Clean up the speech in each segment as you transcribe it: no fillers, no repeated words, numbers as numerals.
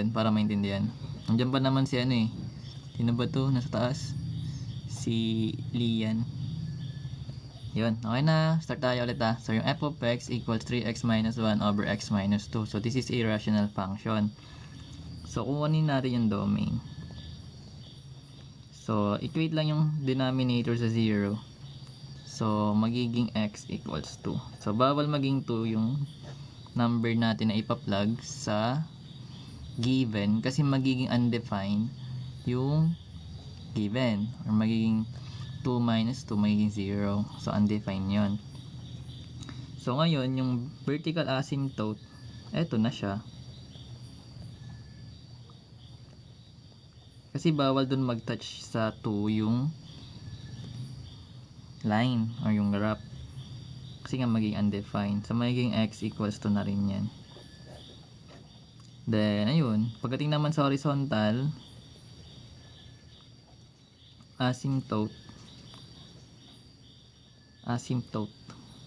para maintindihan. Nandiyan pa naman si ano eh. Sino ba to? Nasa taas. Si Lian. Yun. Okay na. Start tayo ulit ha. So yung f of x equals 3x minus 1 over x minus 2. So this is a rational function. So kukunin natin yung domain. So equate lang yung denominator sa 0. So magiging x equals 2. So bawal maging 2 yung number natin na ipa-plug sa given kasi magiging undefined yung given or magiging 2 minus 2 magiging 0. So undefined yon. So ngayon yung vertical asymptote, eto na siya. Kasi bawal dun mag-touch sa 2 yung line or yung graph. Kasi nga magiging undefined. So magiging x equals 2 na rin yan. Then, ayun. Pagdating naman sa horizontal, asymptote.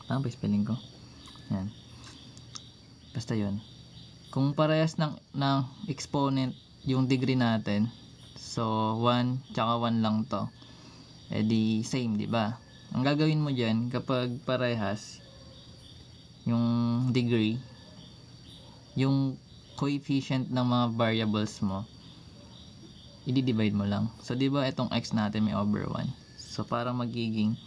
Tama ba spelling ko? Yan. Basta yun. Kung parehas ng exponent yung degree natin, so 1 tsaka 1 lang to, di same, di ba? Ang gagawin mo dyan, kapag parehas yung degree, yung coefficient ng mga variables mo, i-divide mo lang. So, di ba itong x natin may over 1. So, para magiging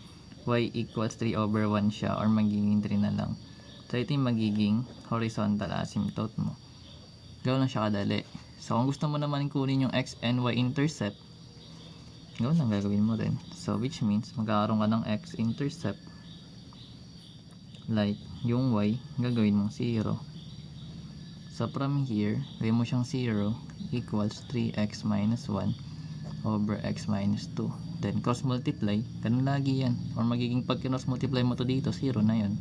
y equals 3 over 1 siya or magiging 3 na lang. So, ito yung magiging horizontal asymptote mo. Gawin lang siya kadali. So, kung gusto mo naman kunin yung x and y intercept, gawin lang gagawin mo din. So, which means, magkakaroon ka ng x intercept. Like, yung y, gagawin mong 0. So, from here, gawin mo siyang 0 equals 3x minus 1 over x minus 2. Then, cross multiply. Ganun lagi yan. Or magiging pag cross multiply mo to dito, 0 na yun.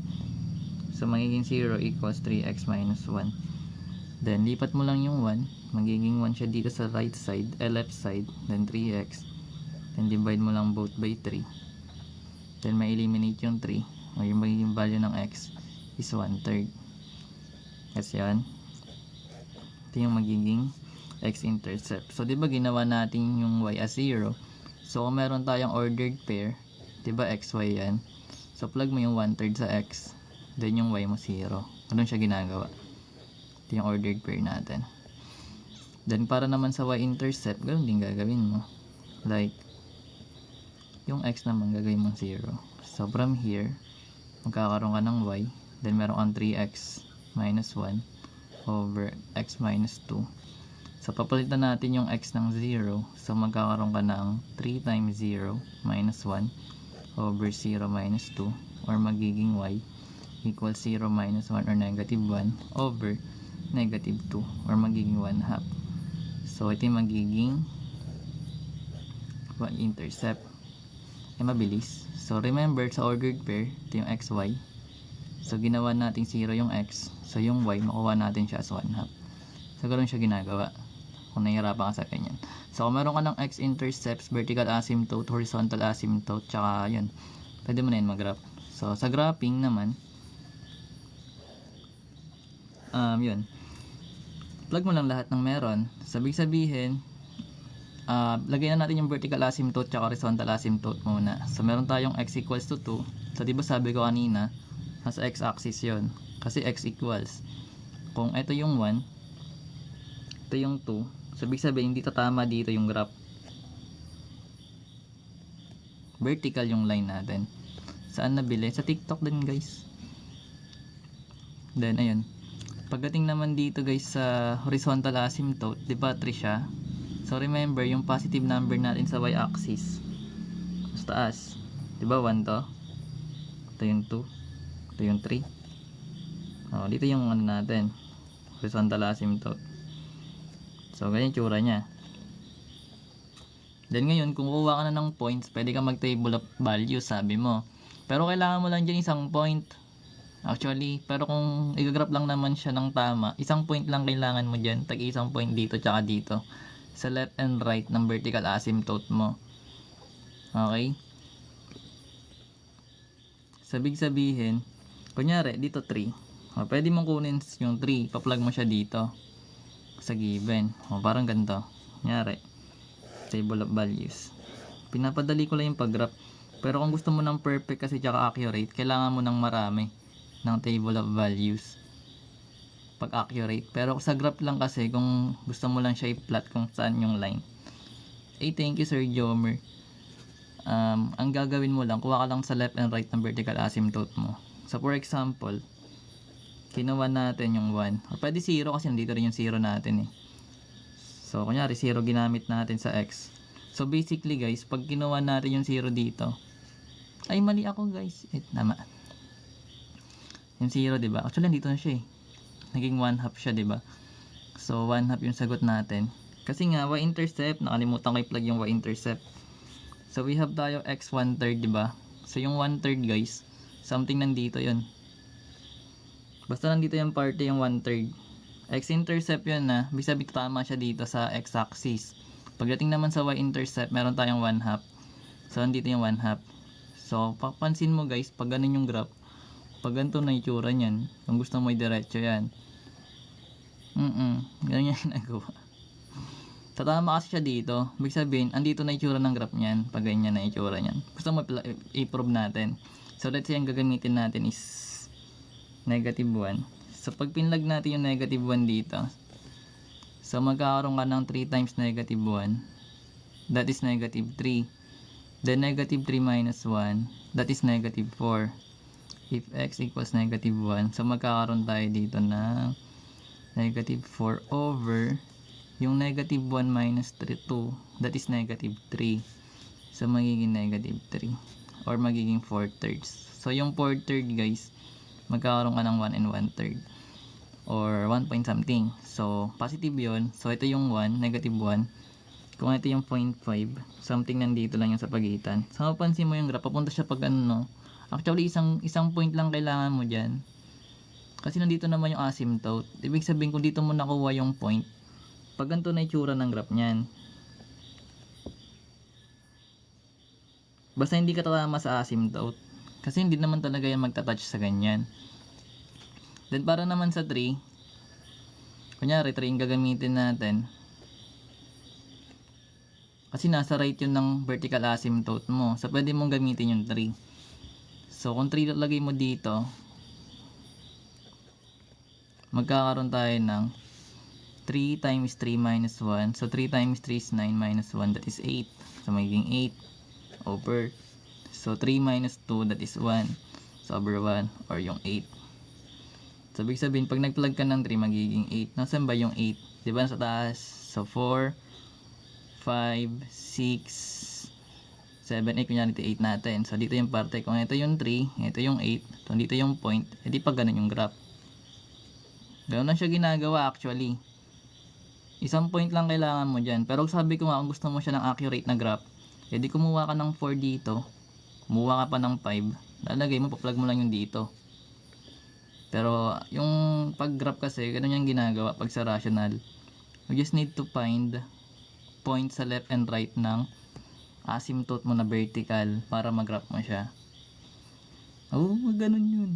So, magiging 0 equals 3x minus 1. Then, lipat mo lang yung 1. Magiging 1 siya dito sa right side, left side. Then, 3x. Then, divide mo lang both by 3. Then, may eliminate yung 3. O yung magiging value ng x is 1/3. Kasi yan. Ito yung magiging x-intercept. So, di ba ginawa natin yung y as 0? So, kung meron tayong ordered pair, di ba xy yan? So, plug mo yung 1/3 sa x. Then, yung y mo 0. Ganun siya ginagawa. Ito yung ordered pair natin. Then, para naman sa y-intercept, ganun din gagawin mo. Like, yung x naman gagawin mo 0. So, from here, magkakaroon ka ng y. Then, meron kang 3x minus 1 over x minus 2. So, papalitan natin yung x ng 0. So, magkakaroon ka ng 3 times 0 minus 1 over 0 minus 2 or magiging y equals 0 minus 1 or negative 1 over negative 2 or magiging 1/2. So, ito yung magiging y-intercept. Mabilis. So, remember, sa ordered pair, ito yung xy. So, ginawa natin 0 yung x. So, yung y, makuha natin siya as 1/2. So, ganoon siya ginagawa. Kung nahihirapan ka sa ganyan. So, kung meron ka ng x-intercepts, vertical asymptote, horizontal asymptote, tsaka yun, pwede mo na yun mag-graph. So, sa graphing naman, yun. Plug mo lang lahat ng meron. Sabihin, lagay na natin yung vertical asymptote tsaka horizontal asymptote muna. So, meron tayong x equals to 2. So, diba sabi ko kanina, nasa x-axis yon. Kasi x equals. Kung ito yung 1, ito yung 2. So, sabihin, hindi tatama dito yung graph. Vertical yung line natin. Saan nabili? Sa TikTok din, guys. Then, ayun. Pagdating naman dito, guys, sa horizontal asymptote, diba 3 siya? So, remember, yung positive number natin sa y-axis. Sa taas. Diba 1 to? Ito yung 2. Ito yung 3. Dito yung ano natin. Horizontal asymptote. So, ganyan tsura niya. Then, ngayon, kung kukuha ka na ng points, pwede ka mag-table of values, sabi mo. Pero, kailangan mo lang dyan isang point. Actually, pero kung i-graph lang naman siya ng tama, isang point lang kailangan mo dyan. Tag-isang point dito, tsaka dito. Sa left and right ng vertical asymptote mo. Okay? Sabihin, kunyari, dito 3. Pwede mong kunin yung 3, pa-plug mo siya dito. sa given. O, parang ganito. Kunyari, table of values. Pinapadali ko lang yung pag-graph. Pero kung gusto mo ng perfect kasi tsaka accurate, kailangan mo ng marami ng table of values pag accurate. Pero sa graph lang kasi, kung gusto mo lang siya i-plot kung saan yung line. Thank you Sir Jomer. Ang gagawin mo lang, kuha ka lang sa left and right ng vertical asymptote mo. So for example, kinuha natin yung 1. O pwede 0 kasi nandito rin yung 0 natin eh. So kunyari 0 ginamit natin sa x. So basically guys, pag kinuha natin yung 0 dito, ay mali ako guys. Tama. Yung 0 diba? Actually nandito na siya eh. Naging 1/2 siya, 'di ba? So 1/2 yung sagot natin. Kasi nga y-intercept, nakalimutan ko i-plug yung y-intercept. So we have tayo x 1/3, 'di ba? So yung 1/3 guys, something nandito 'yon. Basta nandito yung parte yung 1/3. X-intercept 'yon na, ibig sabihin tama siya dito sa x-axis. Pagdating naman sa y-intercept, meron tayong 1/2. So nandito yung 1/2. So papansin mo guys, pag ganun yung graph, pag ganito na itsura niyan, kung gusto mo i-diretso yan, ganyan yung ginagawa. Tatama kasi siya dito. Ibig sabihin, andito na itsura ng graph niyan. Pag ganyan na itsura niyan. Gusto mo i-prove natin. So let's say, ang gagamitin natin is negative 1. So pag pinlag natin yung negative 1 dito, so magkakaroon ka ng 3 times negative 1. That is negative 3. Then negative 3 minus 1, that is negative 4. If x equals negative 1, so magkakaroon tayo dito ng negative 4 over yung negative 1 minus 2, that is negative 3. So magiging negative 3 or magiging 4/3. So yung 4/3 guys, magkakaroon ka ng 1 and 1/3 or 1 point something. So positive yon. So ito yung 1, negative 1. Kung ito yung 0.5, something nandito lang yung sa pagitan. So mapansin mo yung graph, papunta siya pag ano, no? Actually, isang point lang kailangan mo dyan. Kasi nandito naman yung asymptote. Ibig sabihin, kung dito mo nakuha yung point, pag ganito na itsura ng graph nyan. Basta hindi ka tatama sa asymptote. Kasi hindi naman talaga yan magta-touch sa ganyan. Then para naman sa 3, kunyari 3 yung gagamitin natin. Kasi nasa right yun ng vertical asymptote mo. So pwede mong gamitin yung 3. So kung 3 lagay mo dito, magkakaroon tayo ng 3 times 3 minus 1. So 3 times 3 is 9 minus 1, that is 8. So magiging 8 over. So 3 minus 2, that is 1. So over 1 or yung 8. So ibig sabihin, pag nag-plug ka ng 3, magiging 8. Nasaan ba yung 8? Diba sa taas? So 4, 5, 6, 7, 8, kunyari ito 8 natin. So dito yung parte, kung ito yung 3, ito yung 8, so dito yung point, edi pag ganun yung graph. Ganun lang siya ginagawa actually. Isang point lang kailangan mo dyan. Pero sabi ko nga, kung gusto mo siya ng accurate na graph, edi kumuha ka ng 4 dito, kumuha ka pa ng 5, lalagay mo, pa-plug mo lang yung dito. Pero yung pag-graph kasi, ganun yung ginagawa pag sa rational. We just need to find point sa left and right ng asymptote mo na vertical para mag-graph mo siya. Oo, ganun yun.